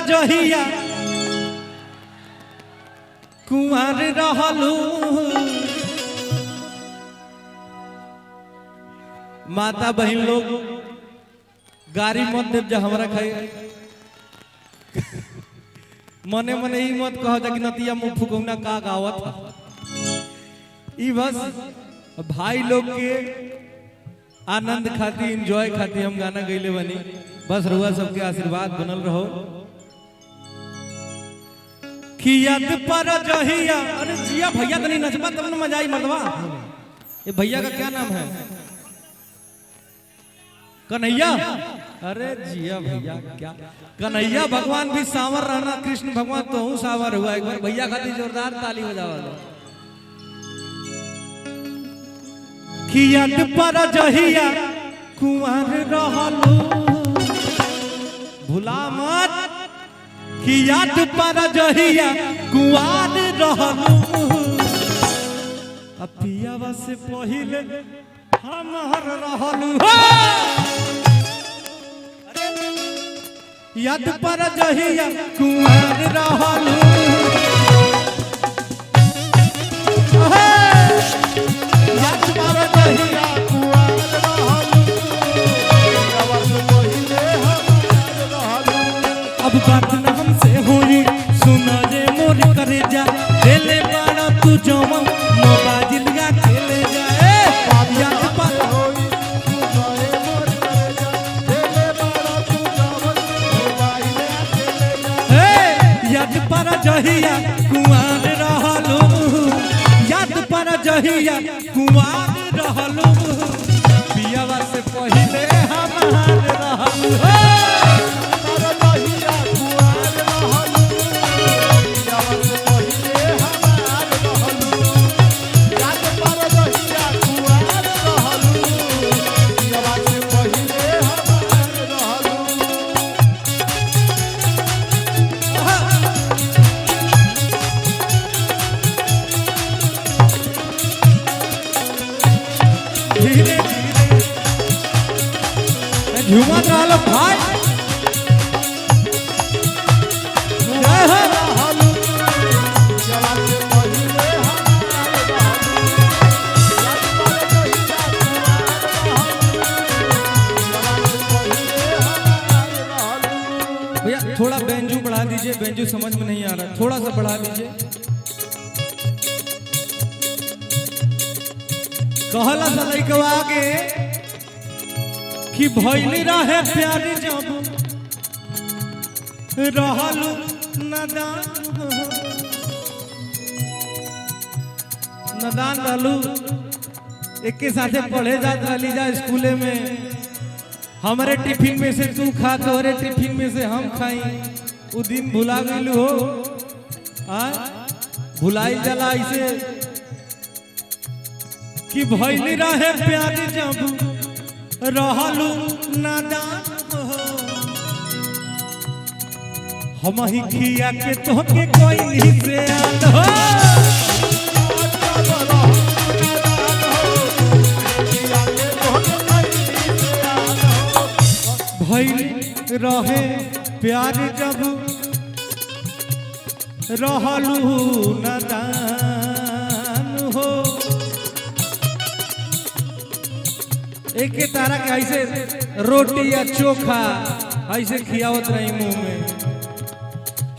जहिया कुंवर रहलू माता बहन लोग गाड़ी मत देव जा हमरा खाए मने मने ही मत कहो जा कि नतिया मुंह फुकौना का गावत ई बस भाई लोग के आनंद खाती एंजॉय खाती हम गाना गईले बनी बस रुआ सबके आशीर्वाद बनल रहो खियात पर जहिया अरे जिया भैया तनी नचबा तब न मजा आई मर्दवा ये भैया का क्या नाम है कन्हैया अरे जिया भैया क्या कन्हैया भगवान भी सावर रहना कृष्ण भगवान तो हूँ सावर हुआ एक बार भैया खाती जोरदार ताली बजावा खियात पर जहिया कुंवर रहलू भुला मत खियात पर जहिया कुंवर रहलू पियावा से पहिले हमर रहलू याद पर जहिया कुंवर रहलू याद पर जहिया कुंवर रहलू अब बात न हमसे होई सुना जे मोर करे जा दिले बड़ा तू जवन मोबाइल गा खेले जा याद पर होई सुना जे मोर करे जा दिले बड़ा तू जवन मोबाइल गा खेले जा याद पर जहिया कुंवर रहलू याद पर जहिया कुंवर रहलू पियावा से पहिले हमार रहलू धीरे धीरे झूमत रहलो भाई भैया थोड़ा बेंजू बढ़ा दीजिए बेंजू समझ में नहीं आ रहा थोड़ा सा बढ़ा दीजिए कहला सा लइकवा आगे कि भइली रहे प्यारी जब रहलू नदान रहलू एक के साथे पढ़े जात रहली जा स्कूले में हमारे टिफिन में से तू खा तोहरे टिफिन में से हम खाई उ दिन भुला गइलू हो भुलाई जाला ऐसे कि भइली रहे प्यारी जब रहलू नादान हम ही खिया के तोके कोई नहीं से याद हो भइली रहे प्यारी जब रहलू नादान हो एक के तारा के ऐसे रोटी या चोखा ऐसे खियावत रही मुंह में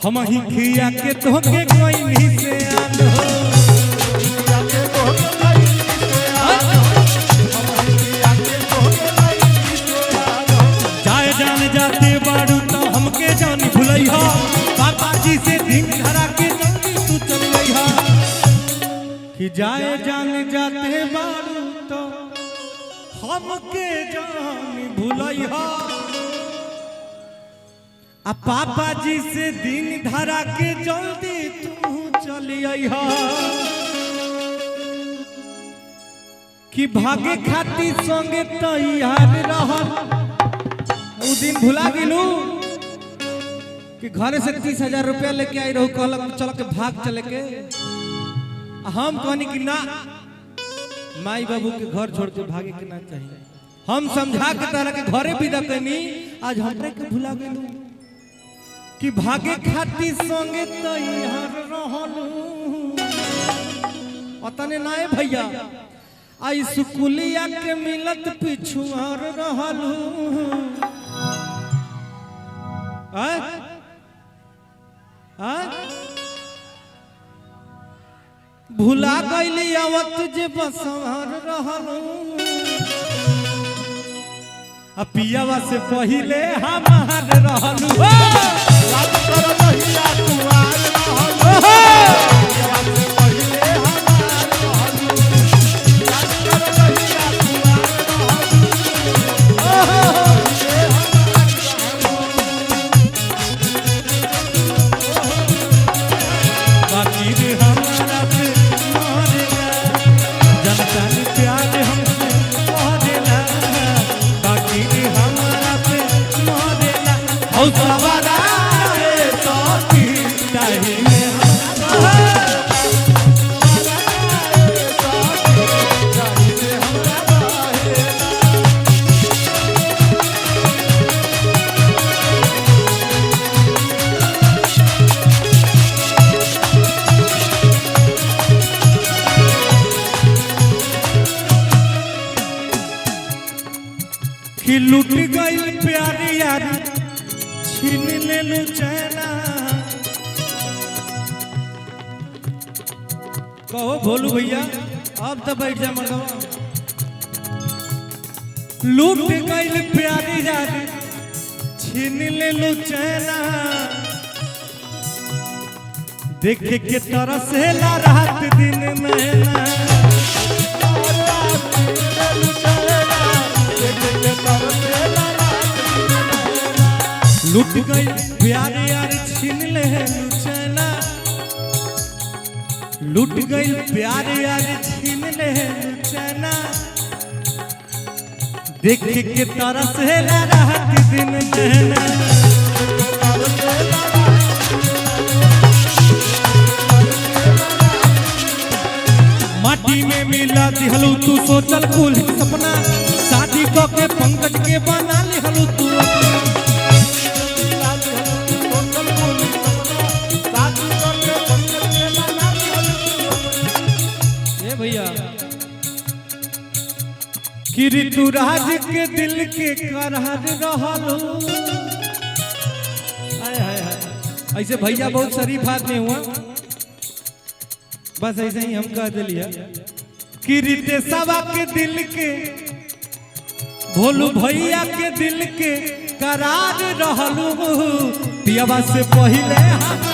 हम ही खिया के तोके कोई नहीं से याद हो जाए जान जाते बाड़ू तो हमके जानी भुलैहा पापा जी से दिन धरा के जल्दी तू चल गईहा कि जाए जान जाते बाड़ू तो हमके जानी भुलैहा आ पापा जी से दिन धरा के जल्दी तू चली आइहा कि भागे खाती संगे तैयार रहल उ दिन भुला गेलू कि घरे से 30,000 रुपया लेके आई रहू कहलक चल के भाग चले के हम कहनी कि ना माई बाबू के घर छोड़ के भागे के ना चाहिए हम समझा के तारा के घरे विदा करनी आज हमरे के भुला गेलू कि भागे खातिर संगे तैयार रहलू अतने नाए भैया आई सुकुलिया के मिलत पिछुआर रहलू भुला गईली आवत जे बसवार रहलू पियावा से पहिले हमार रहलू याद कर भैया कुआर रहलू पियावा से पहिले हमार रहलू याद कर भैया कुआर रहलू बाकी रे हमारा पे मरेला जनता ने प्यार हमसे मरेला बाकी रे हमारा पे मरेला औ सवारा रे साथी चाहिए कि लुट गई प्यारी यारी छीन ले लू चैना कहो भोलू भैया अब तो बैठ जा मगवा लूट गई प्यारी यारी छीन ले लू चैना देखे के तरसेला रात दिन नैना लुट गई प्यार यार छीन ले लुचैना लुट गई प्यार यार छीन ले लुचैना देख के तरस है रात दिन नैना माटी में मिला दिहलू तू सोचल कुल सपना शादी को के पंकज के बना लिहलू तू भैया कि ऋतुराज के दिल के करार रहलू ऐसे भैया बहुत शरीफ आदमी हुआ बस ऐसे ही हम कह दिलिया कि रितेशवा के दिल के भोलू भैया के दिल के करार रहलू पियावा से पहिले हम